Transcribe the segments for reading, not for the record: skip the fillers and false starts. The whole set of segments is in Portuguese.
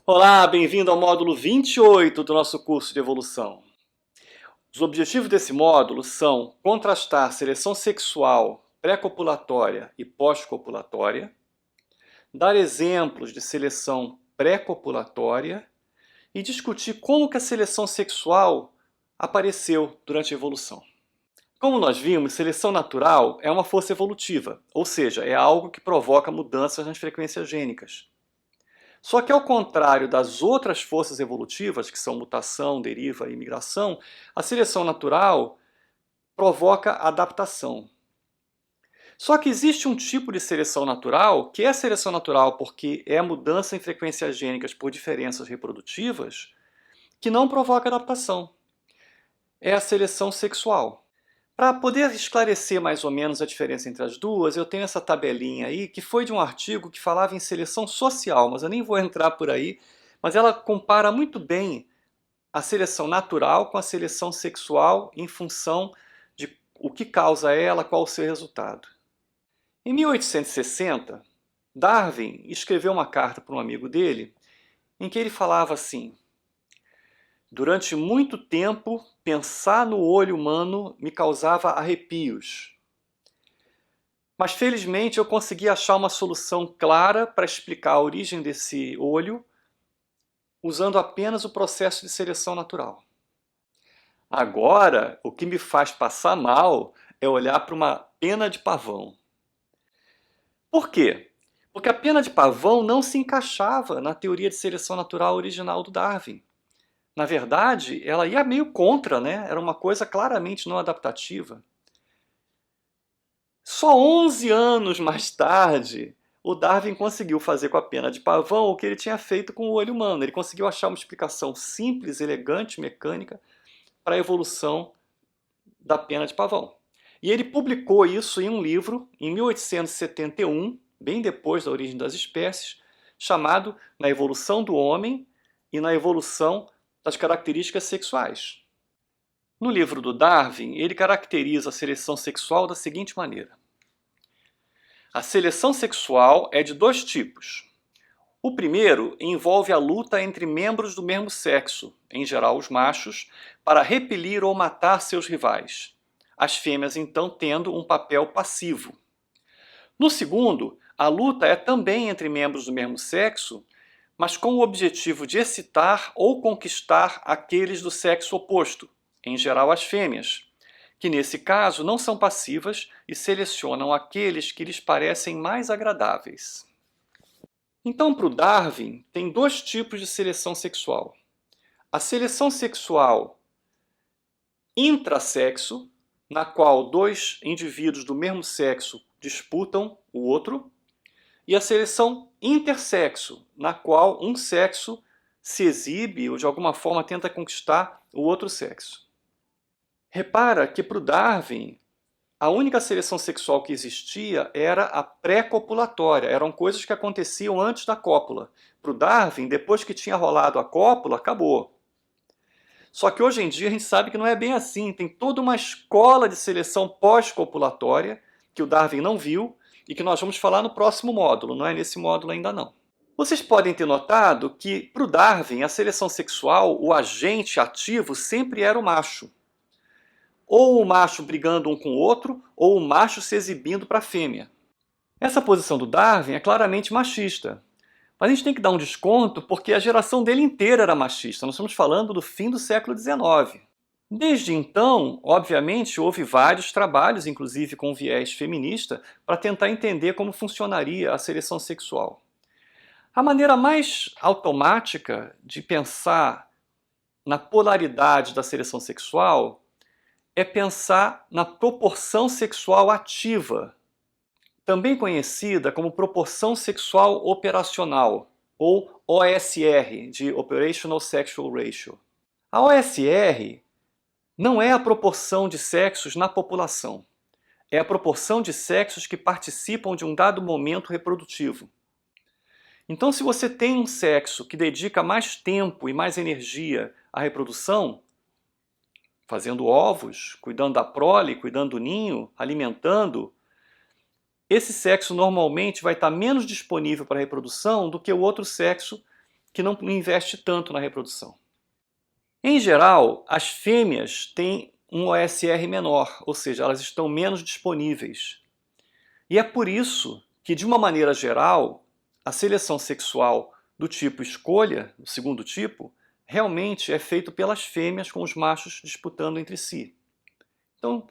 Olá, bem-vindo ao módulo 28 do nosso curso de evolução. Os objetivos desse módulo são contrastar seleção sexual pré-copulatória e pós-copulatória, dar exemplos de seleção pré-copulatória e discutir como que a seleção sexual apareceu durante a evolução. Como nós vimos, seleção natural é uma força evolutiva, ou seja, é algo que provoca mudanças nas frequências gênicas. Só que ao contrário das outras forças evolutivas, que são mutação, deriva e migração, a seleção natural provoca adaptação. Só que existe um tipo de seleção natural, que é a seleção natural porque é a mudança em frequências gênicas por diferenças reprodutivas, que não provoca adaptação. É a seleção sexual. Para poder esclarecer mais ou menos a diferença entre as duas, eu tenho essa tabelinha aí, que foi de um artigo que falava em seleção social, mas eu nem vou entrar por aí, mas ela compara muito bem a seleção natural com a seleção sexual em função de o que causa ela, qual o seu resultado. Em 1860, Darwin escreveu uma carta para um amigo dele, em que ele falava assim: durante muito tempo, pensar no olho humano me causava arrepios. Mas felizmente eu consegui achar uma solução clara para explicar a origem desse olho usando apenas o processo de seleção natural. Agora, o que me faz passar mal é olhar para uma pena de pavão. Por quê? Porque a pena de pavão não se encaixava na teoria de seleção natural original do Darwin. Na verdade, ela ia meio contra, né? Era uma coisa claramente não adaptativa. Só 11 anos mais tarde, o Darwin conseguiu fazer com a pena de pavão o que ele tinha feito com o olho humano. Ele conseguiu achar uma explicação simples, elegante, mecânica para a evolução da pena de pavão. E ele publicou isso em um livro, em 1871, bem depois da origem das espécies, chamado Na Evolução do Homem e na Evolução das Características Sexuais. No livro do Darwin, ele caracteriza a seleção sexual da seguinte maneira: a seleção sexual é de dois tipos. O primeiro envolve a luta entre membros do mesmo sexo, em geral os machos, para repelir ou matar seus rivais. As fêmeas, então, tendo um papel passivo. No segundo, a luta é também entre membros do mesmo sexo, mas com o objetivo de excitar ou conquistar aqueles do sexo oposto, em geral as fêmeas, que nesse caso não são passivas e selecionam aqueles que lhes parecem mais agradáveis. Então, para o Darwin, tem dois tipos de seleção sexual. A seleção sexual intrasexo, na qual dois indivíduos do mesmo sexo disputam o outro, e a seleção intersexo, na qual um sexo se exibe ou de alguma forma tenta conquistar o outro sexo. Repara que para o Darwin, a única seleção sexual que existia era a pré-copulatória, eram coisas que aconteciam antes da cópula. Para o Darwin, depois que tinha rolado a cópula, acabou. Só que hoje em dia a gente sabe que não é bem assim, tem toda uma escola de seleção pós-copulatória que o Darwin não viu, e que nós vamos falar no próximo módulo, não é nesse módulo ainda não. Vocês podem ter notado que, para o Darwin, a seleção sexual, o agente ativo sempre era o macho. Ou o macho brigando um com o outro, ou o macho se exibindo para a fêmea. Essa posição do Darwin é claramente machista. Mas a gente tem que dar um desconto porque a geração dele inteira era machista. Nós estamos falando do fim do século XIX. Desde então, obviamente, houve vários trabalhos, inclusive com viés feminista, para tentar entender como funcionaria a seleção sexual. A maneira mais automática de pensar na polaridade da seleção sexual é pensar na proporção sexual ativa, também conhecida como proporção sexual operacional, ou OSR, de Operational Sexual Ratio. A OSR não é a proporção de sexos na população. É a proporção de sexos que participam de um dado momento reprodutivo. Então, se você tem um sexo que dedica mais tempo e mais energia à reprodução, fazendo ovos, cuidando da prole, cuidando do ninho, alimentando, esse sexo normalmente vai estar menos disponível para a reprodução do que o outro sexo que não investe tanto na reprodução. Em geral, as fêmeas têm um OSR menor, ou seja, elas estão menos disponíveis. E é por isso que, de uma maneira geral, a seleção sexual do tipo escolha, do segundo tipo, realmente é feito pelas fêmeas com os machos disputando entre si. Então,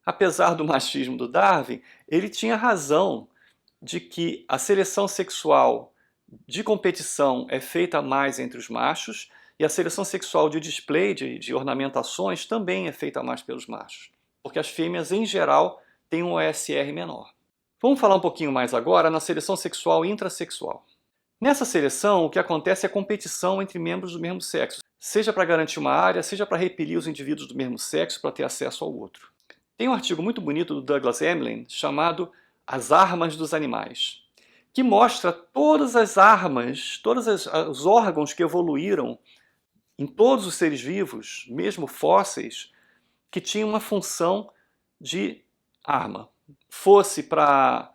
apesar do machismo do Darwin, ele tinha razão de que a seleção sexual de competição é feita mais entre os machos e a seleção sexual de display, de ornamentações, também é feita mais pelos machos, porque as fêmeas, em geral, têm um OSR menor. Vamos falar um pouquinho mais agora na seleção sexual intrasexual. Nessa seleção, o que acontece é competição entre membros do mesmo sexo, seja para garantir uma área, seja para repelir os indivíduos do mesmo sexo para ter acesso ao outro. Tem um artigo muito bonito do Douglas Emlen chamado As Armas dos Animais, que mostra todas as armas, todos os órgãos que evoluíram em todos os seres vivos, mesmo fósseis, que tinham uma função de arma. Fosse para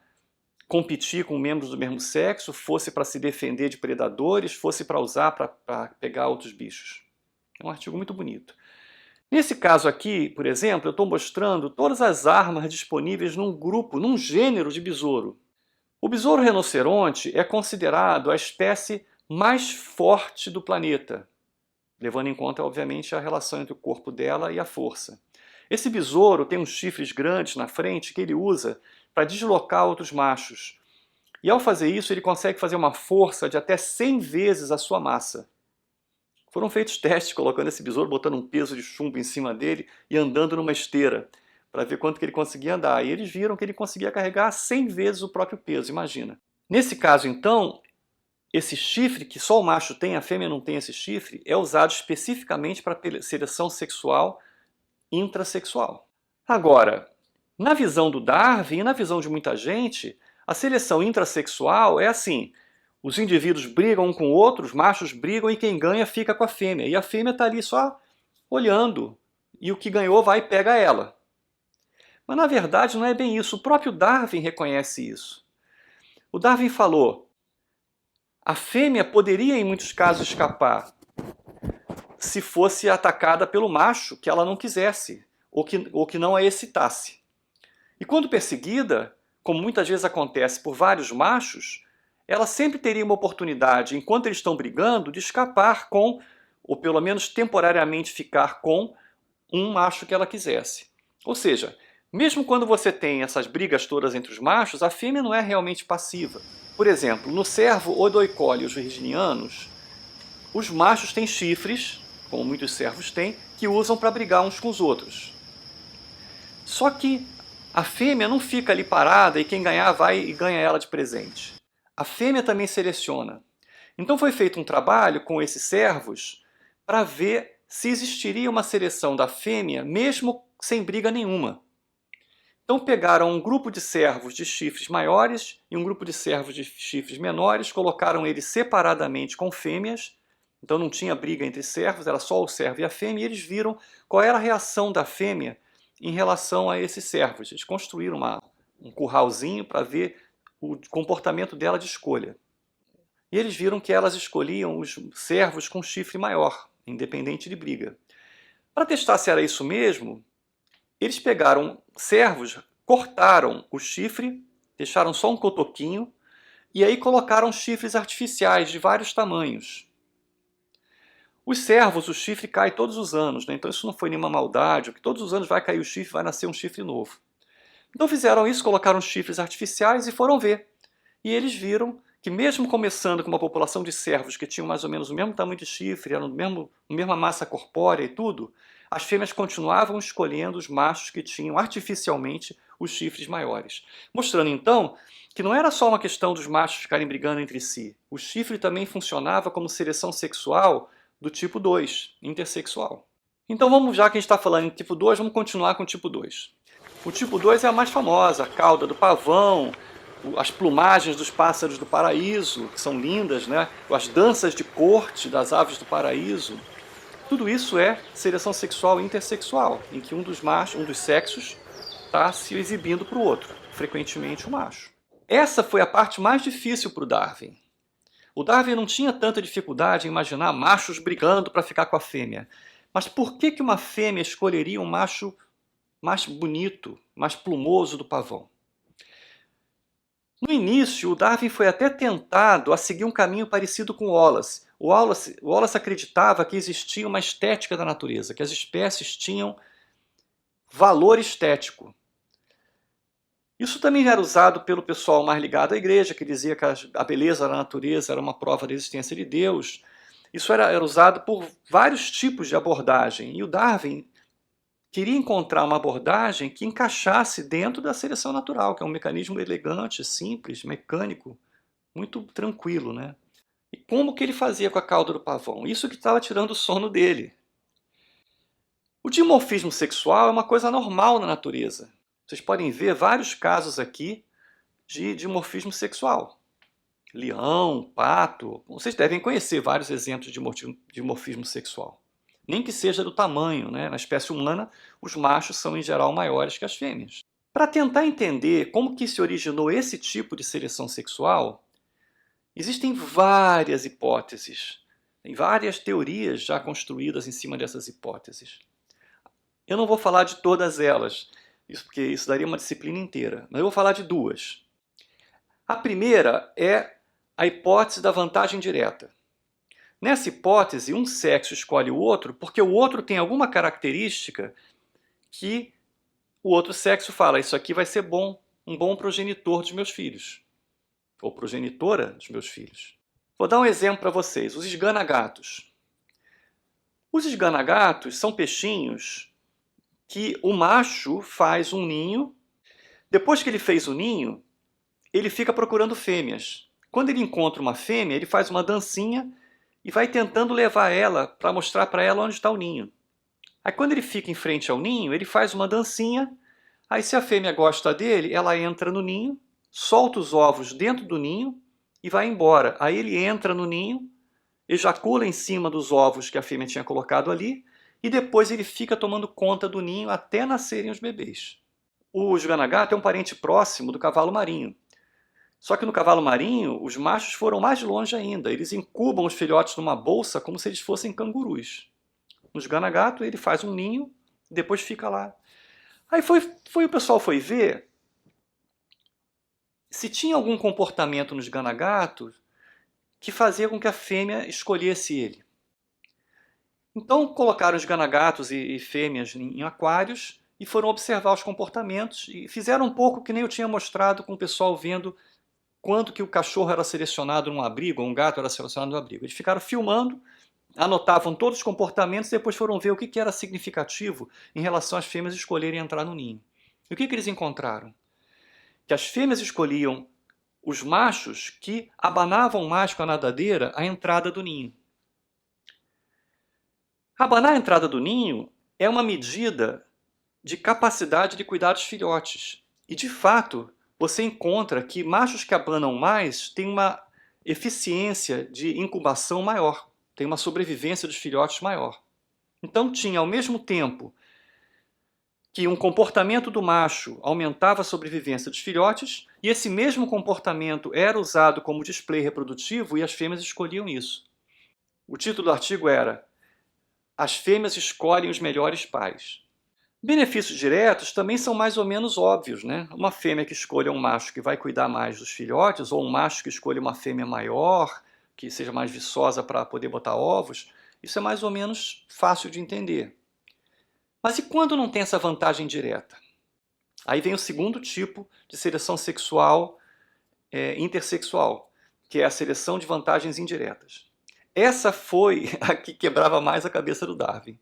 competir com membros do mesmo sexo, fosse para se defender de predadores, fosse para usar para pegar outros bichos. É um artigo muito bonito. Nesse caso aqui, por exemplo, eu estou mostrando todas as armas disponíveis num grupo, num gênero de besouro. O besouro rinoceronte é considerado a espécie mais forte do planeta, levando em conta, obviamente, a relação entre o corpo dela e a força. Esse besouro tem uns chifres grandes na frente que ele usa para deslocar outros machos. E ao fazer isso, ele consegue fazer uma força de até 100 vezes a sua massa. Foram feitos testes colocando esse besouro, botando um peso de chumbo em cima dele e andando numa esteira, para ver quanto que ele conseguia andar. E eles viram que ele conseguia carregar 100 vezes o próprio peso, imagina. Nesse caso, então, esse chifre, que só o macho tem, a fêmea não tem esse chifre, é usado especificamente para seleção sexual intrasexual. Agora, na visão do Darwin e na visão de muita gente, a seleção intrasexual é assim: os indivíduos brigam um com o outro, os machos brigam e quem ganha fica com a fêmea. E a fêmea está ali só olhando, e o que ganhou vai e pega ela. Mas na verdade não é bem isso, o próprio Darwin reconhece isso. O Darwin falou: a fêmea poderia em muitos casos escapar se fosse atacada pelo macho que ela não quisesse, ou que não a excitasse. E quando perseguida, como muitas vezes acontece por vários machos, ela sempre teria uma oportunidade, enquanto eles estão brigando, de escapar com, ou pelo menos temporariamente ficar com, um macho que ela quisesse. Ou seja, mesmo quando você tem essas brigas todas entre os machos, a fêmea não é realmente passiva. Por exemplo, no cervo odoicole e os virginianos, os machos têm chifres, como muitos cervos têm, que usam para brigar uns com os outros. Só que a fêmea não fica ali parada e quem ganhar vai e ganha ela de presente. A fêmea também seleciona. Então foi feito um trabalho com esses cervos para ver se existiria uma seleção da fêmea mesmo sem briga nenhuma. Então pegaram um grupo de cervos de chifres maiores e um grupo de cervos de chifres menores, colocaram eles separadamente com fêmeas, então não tinha briga entre cervos, era só o cervo e a fêmea, e eles viram qual era a reação da fêmea em relação a esses cervos. Eles construíram um curralzinho para ver o comportamento dela de escolha. E eles viram que elas escolhiam os cervos com chifre maior, independente de briga. Para testar se era isso mesmo, eles pegaram cervos, cortaram o chifre, deixaram só um cotoquinho, e aí colocaram chifres artificiais de vários tamanhos. Os cervos, o chifre cai todos os anos, né? Então isso não foi nenhuma maldade, porque todos os anos vai cair o chifre, vai nascer um chifre novo. Então fizeram isso, colocaram chifres artificiais e foram ver. E eles viram que mesmo começando com uma população de cervos que tinham mais ou menos o mesmo tamanho de chifre, eram a mesma massa corpórea e tudo, as fêmeas continuavam escolhendo os machos que tinham artificialmente os chifres maiores. Mostrando então que não era só uma questão dos machos ficarem brigando entre si. O chifre também funcionava como seleção sexual do tipo 2, intersexual. Então vamos, já que a gente está falando em tipo 2, vamos continuar com o tipo 2. O tipo 2 é a mais famosa, a cauda do pavão, as plumagens dos pássaros do paraíso, que são lindas, né? As danças de corte das aves do paraíso. Tudo isso é seleção sexual intersexual, em que um dos sexos está se exibindo para o outro, frequentemente o macho. Essa foi a parte mais difícil para o Darwin. O Darwin não tinha tanta dificuldade em imaginar machos brigando para ficar com a fêmea. Mas por que uma fêmea escolheria um macho mais bonito, mais plumoso do pavão? No início, o Darwin foi até tentado a seguir um caminho parecido com Wallace. Wallace acreditava que existia uma estética da natureza, que as espécies tinham valor estético. Isso também era usado pelo pessoal mais ligado à igreja, que dizia que a beleza da natureza era uma prova da existência de Deus. Isso era usado por vários tipos de abordagem. E o Darwin queria encontrar uma abordagem que encaixasse dentro da seleção natural, que é um mecanismo elegante, simples, mecânico, muito tranquilo, né? E como que ele fazia com a cauda do pavão? Isso que estava tirando o sono dele. O dimorfismo sexual é uma coisa normal na natureza. Vocês podem ver vários casos aqui de dimorfismo sexual. Leão, pato, vocês devem conhecer vários exemplos de dimorfismo sexual. Nem que seja do tamanho, né? Na espécie humana, os machos são em geral maiores que as fêmeas. Para tentar entender como que se originou esse tipo de seleção sexual, existem várias hipóteses, tem várias teorias já construídas em cima dessas hipóteses. Eu não vou falar de todas elas, porque isso daria uma disciplina inteira, mas eu vou falar de duas. A primeira é a hipótese da vantagem direta. Nessa hipótese, um sexo escolhe o outro porque o outro tem alguma característica que o outro sexo fala, isso aqui vai ser bom, um bom progenitor dos meus filhos, ou progenitora dos meus filhos. Vou dar um exemplo para vocês, os esganagatos. Os esganagatos são peixinhos que o macho faz um ninho, depois que ele fez o ninho, ele fica procurando fêmeas. Quando ele encontra uma fêmea, ele faz uma dancinha e vai tentando levar ela para mostrar para ela onde está o ninho. Aí quando ele fica em frente ao ninho, ele faz uma dancinha, aí se a fêmea gosta dele, ela entra no ninho, solta os ovos dentro do ninho e vai embora. Aí ele entra no ninho, ejacula em cima dos ovos que a fêmea tinha colocado ali e depois ele fica tomando conta do ninho até nascerem os bebês. O esganagato é um parente próximo do cavalo marinho. Só que no cavalo marinho, os machos foram mais longe ainda. Eles incubam os filhotes numa bolsa como se eles fossem cangurus. No esganagato, ele faz um ninho e depois fica lá. Aí o pessoal foi ver se tinha algum comportamento no esganagato que fazia com que a fêmea escolhesse ele. Então colocaram esganagatos e fêmeas em aquários e foram observar os comportamentos e fizeram um pouco que nem eu tinha mostrado com o pessoal vendo quanto que o cachorro era selecionado num abrigo, ou um gato era selecionado num abrigo. Eles ficaram filmando, anotavam todos os comportamentos e depois foram ver o que era significativo em relação às fêmeas escolherem entrar no ninho. E o que eles encontraram? Que as fêmeas escolhiam os machos que abanavam mais com a nadadeira a entrada do ninho. Abanar a entrada do ninho é uma medida de capacidade de cuidar dos filhotes. E, de fato, você encontra que machos que abanam mais têm uma eficiência de incubação maior, tem uma sobrevivência dos filhotes maior. Então tinha, ao mesmo tempo que um comportamento do macho aumentava a sobrevivência dos filhotes, e esse mesmo comportamento era usado como display reprodutivo e as fêmeas escolhiam isso. O título do artigo era As fêmeas escolhem os melhores pais. Benefícios diretos também são mais ou menos óbvios, né? Uma fêmea que escolha um macho que vai cuidar mais dos filhotes, ou um macho que escolha uma fêmea maior, que seja mais viçosa para poder botar ovos, isso é mais ou menos fácil de entender. Mas e quando não tem essa vantagem direta? Aí vem o segundo tipo de seleção sexual intersexual, que é a seleção de vantagens indiretas. Essa foi a que quebrava mais a cabeça do Darwin.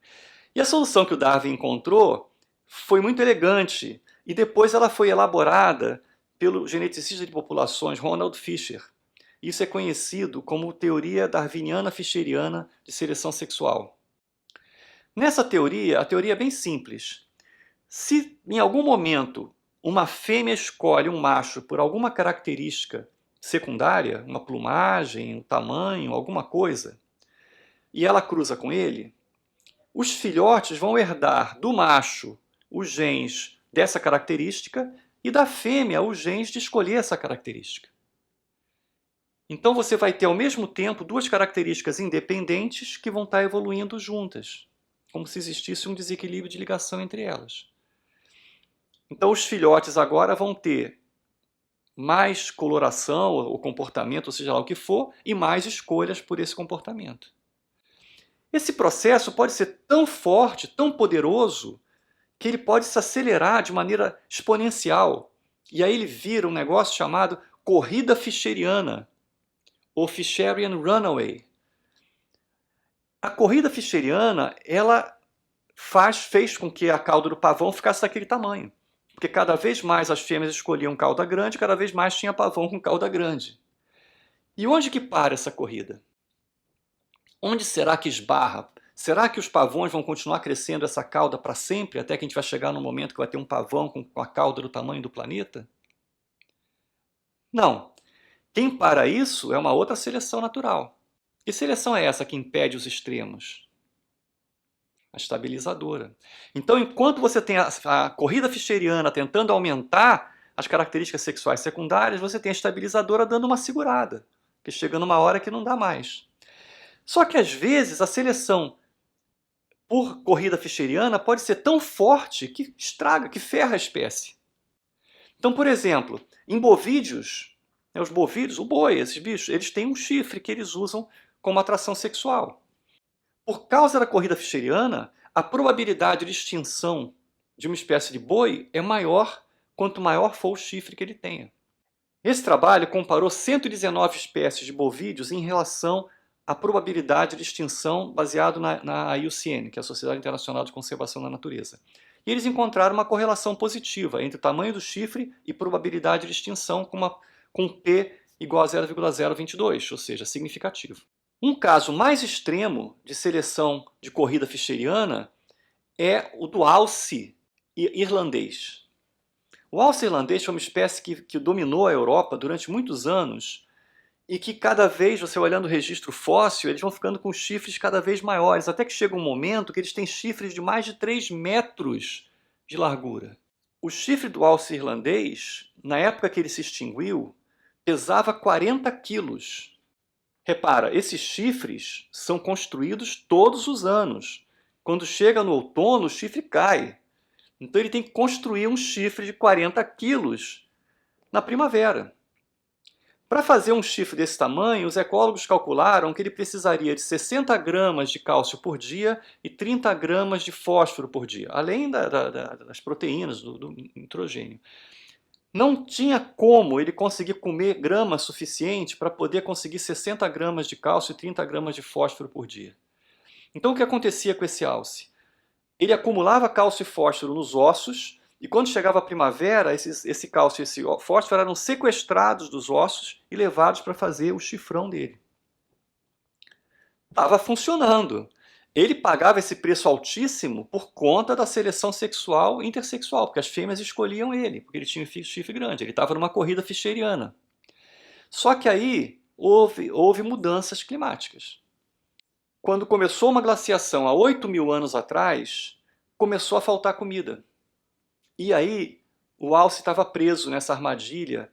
E a solução que o Darwin encontrou foi muito elegante e depois ela foi elaborada pelo geneticista de populações Ronald Fisher. Isso é conhecido como teoria darwiniana-fischeriana de seleção sexual. Nessa teoria, a teoria é bem simples. Se em algum momento uma fêmea escolhe um macho por alguma característica secundária, uma plumagem, um tamanho, alguma coisa, e ela cruza com ele, os filhotes vão herdar do macho os genes dessa característica e da fêmea os genes de escolher essa característica. Então você vai ter ao mesmo tempo duas características independentes que vão estar evoluindo juntas, como se existisse um desequilíbrio de ligação entre elas. Então os filhotes agora vão ter mais coloração ou comportamento, ou seja lá o que for, e mais escolhas por esse comportamento. Esse processo pode ser tão forte, tão poderoso, que ele pode se acelerar de maneira exponencial. E aí ele vira um negócio chamado corrida fischeriana, ou Fischerian Runaway. A corrida fischeriana, ela fez com que a cauda do pavão ficasse daquele tamanho. Porque cada vez mais as fêmeas escolhiam cauda grande, cada vez mais tinha pavão com cauda grande. E onde que para essa corrida? Onde será que esbarra? Será que os pavões vão continuar crescendo essa cauda para sempre, até que a gente vai chegar no momento que vai ter um pavão com a cauda do tamanho do planeta? Não. Quem para isso é uma outra seleção natural. Que seleção é essa que impede os extremos? A estabilizadora. Então, enquanto você tem a corrida fischeriana tentando aumentar as características sexuais secundárias, você tem a estabilizadora dando uma segurada, porque chega numa hora que não dá mais. Só que às vezes a seleção por corrida fischeriana pode ser tão forte que estraga, que ferra a espécie. Então, por exemplo, em bovídeos, os bovídeos, o boi, esses bichos, eles têm um chifre que eles usam como atração sexual. Por causa da corrida fischeriana, a probabilidade de extinção de uma espécie de boi é maior quanto maior for o chifre que ele tenha. Esse trabalho comparou 119 espécies de bovídeos em relação à probabilidade de extinção baseado na IUCN, que é a Sociedade Internacional de Conservação da Natureza. E eles encontraram uma correlação positiva entre o tamanho do chifre e probabilidade de extinção com P igual a 0,022, ou seja, significativo. Um caso mais extremo de seleção de corrida fischeriana é o do alce irlandês. O alce irlandês foi uma espécie que dominou a Europa durante muitos anos e que cada vez, você olhando o registro fóssil, eles vão ficando com chifres cada vez maiores, até que chega um momento que eles têm chifres de mais de 3 metros de largura. O chifre do alce irlandês, na época que ele se extinguiu, pesava 40 quilos. Repara, esses chifres são construídos todos os anos. Quando chega no outono, o chifre cai. Então ele tem que construir um chifre de 40 quilos na primavera. Para fazer um chifre desse tamanho, os ecólogos calcularam que ele precisaria de 60 gramas de cálcio por dia e 30 gramas de fósforo por dia, além das proteínas, do nitrogênio. Não tinha como ele conseguir comer grama suficiente para poder conseguir 60 gramas de cálcio e 30 gramas de fósforo por dia. Então o que acontecia com esse alce? Ele acumulava cálcio e fósforo nos ossos e quando chegava a primavera, esse cálcio e esse fósforo eram sequestrados dos ossos e levados para fazer o chifrão dele. Estava funcionando. Ele pagava esse preço altíssimo por conta da seleção sexual intersexual, porque as fêmeas escolhiam ele, porque ele tinha um chifre grande, ele estava numa corrida fischeriana. Só que aí houve mudanças climáticas. Quando começou uma glaciação há 8.000 anos atrás, começou a faltar comida. E aí o alce estava preso nessa armadilha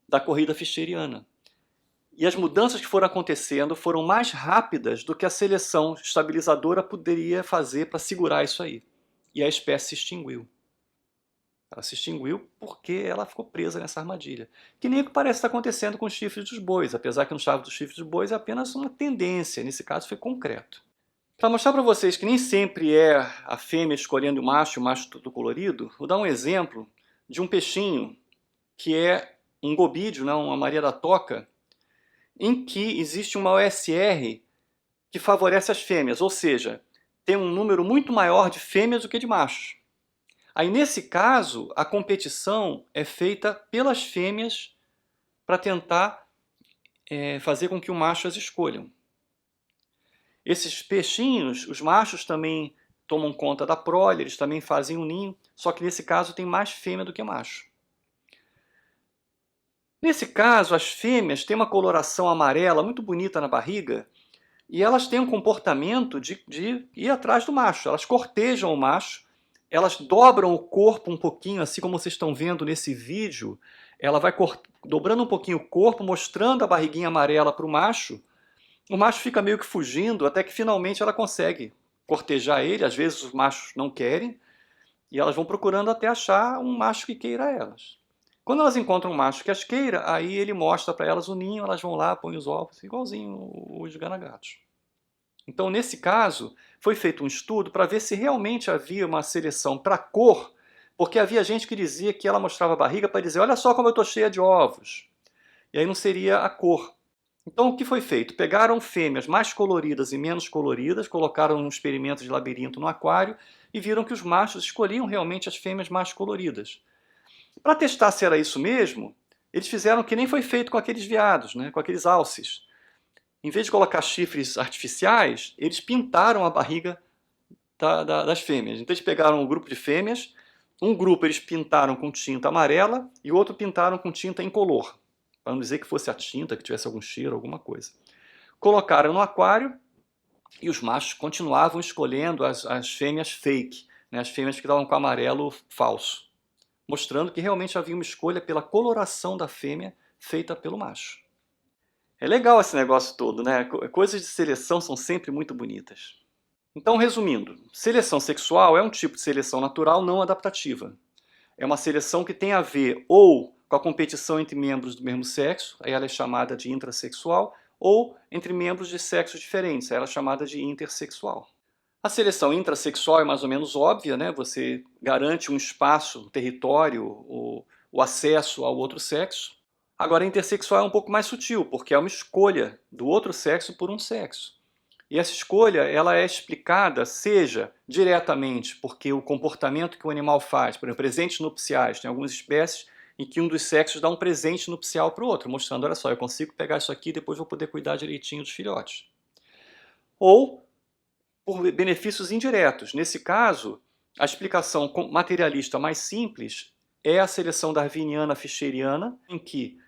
da corrida fischeriana. E as mudanças que foram acontecendo foram mais rápidas do que a seleção estabilizadora poderia fazer para segurar isso aí. E a espécie se extinguiu. Ela se extinguiu porque ela ficou presa nessa armadilha. Que nem o que parece estar acontecendo com os chifres dos bois, apesar que no caso dos chifres dos bois é apenas uma tendência, nesse caso foi concreto. Para mostrar para vocês que nem sempre é a fêmea escolhendo o macho todo colorido, vou dar um exemplo de um peixinho que é um gobídeo, uma Maria da Toca, em que existe uma OSR que favorece as fêmeas, ou seja, tem um número muito maior de fêmeas do que de machos. Aí nesse caso, a competição é feita pelas fêmeas para tentar fazer com que o macho as escolham. Esses peixinhos, os machos também tomam conta da prole, eles também fazem um ninho, só que nesse caso tem mais fêmea do que macho. Nesse caso, as fêmeas têm uma coloração amarela muito bonita na barriga e elas têm um comportamento de ir atrás do macho. Elas cortejam o macho elas dobram o corpo um pouquinho, assim como vocês estão vendo nesse vídeo. Ela vai dobrando um pouquinho o corpo, mostrando a barriguinha amarela para o macho. O macho fica meio que fugindo, até que finalmente ela consegue cortejar ele. Às vezes os machos não querem, e elas vão procurando até achar um macho que queira elas. Quando elas encontram um macho que as queira, aí ele mostra para elas o ninho, elas vão lá, põem os ovos, igualzinho os garagatos. Então, nesse caso, foi feito um estudo para ver se realmente havia uma seleção para cor, porque havia gente que dizia que ela mostrava a barriga para dizer, olha só como eu estou cheia de ovos. E aí não seria a cor. Então, o que foi feito? Pegaram fêmeas mais coloridas e menos coloridas, colocaram um experimento de labirinto no aquário e viram que os machos escolhiam realmente as fêmeas mais coloridas. Para testar se era isso mesmo, eles fizeram que nem foi feito com aqueles veados, né, com aqueles alces. Em vez de colocar chifres artificiais, eles pintaram a barriga das fêmeas. Então eles pegaram um grupo de fêmeas, um grupo eles pintaram com tinta amarela e o outro pintaram com tinta incolor, para não dizer que fosse a tinta, que tivesse algum cheiro, alguma coisa. Colocaram no aquário e os machos continuavam escolhendo as fêmeas fake, né, as fêmeas que estavam com amarelo falso, mostrando que realmente havia uma escolha pela coloração da fêmea feita pelo macho. É legal esse negócio todo, né? Coisas de seleção são sempre muito bonitas. Então, resumindo, seleção sexual é um tipo de seleção natural não adaptativa. É uma seleção que tem a ver ou com a competição entre membros do mesmo sexo, aí ela é chamada de intrasexual, ou entre membros de sexos diferentes, aí ela é chamada de intersexual. A seleção intrasexual é mais ou menos óbvia, né? Você garante um espaço, um território, o acesso ao outro sexo. Agora, a intersexual é um pouco mais sutil, porque é uma escolha do outro sexo por um sexo. E essa escolha ela é explicada, seja diretamente porque o comportamento que o animal faz, por exemplo, presentes nupciais, tem algumas espécies em que um dos sexos dá um presente nupcial para o outro, mostrando, olha só, eu consigo pegar isso aqui e depois vou poder cuidar direitinho dos filhotes. Ou por benefícios indiretos. Nesse caso, a explicação materialista mais simples é a seleção darwiniana-fischeriana, em que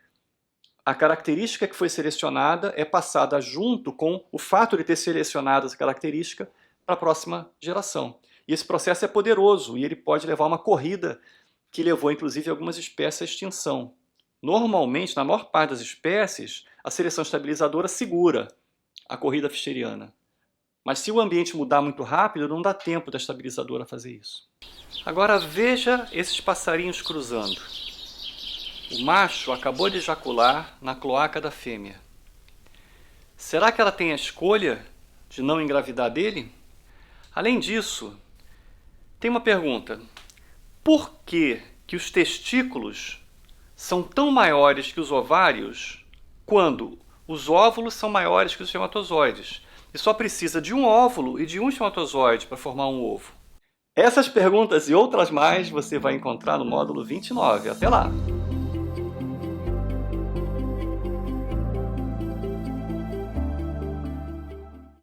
a característica que foi selecionada é passada junto com o fato de ter selecionado essa característica para a próxima geração. E esse processo é poderoso e ele pode levar a uma corrida que levou inclusive algumas espécies à extinção. Normalmente, na maior parte das espécies, a seleção estabilizadora segura a corrida fischeriana. Mas se o ambiente mudar muito rápido, não dá tempo da estabilizadora fazer isso. Agora veja esses passarinhos cruzando. O macho acabou de ejacular na cloaca da fêmea. Será que ela tem a escolha de não engravidar dele? Além disso, tem uma pergunta. Por que os testículos são tão maiores que os ovários quando os óvulos são maiores que os espermatozoides? E só precisa de um óvulo e de um espermatozoide para formar um ovo. Essas perguntas e outras mais você vai encontrar no módulo 29. Até lá!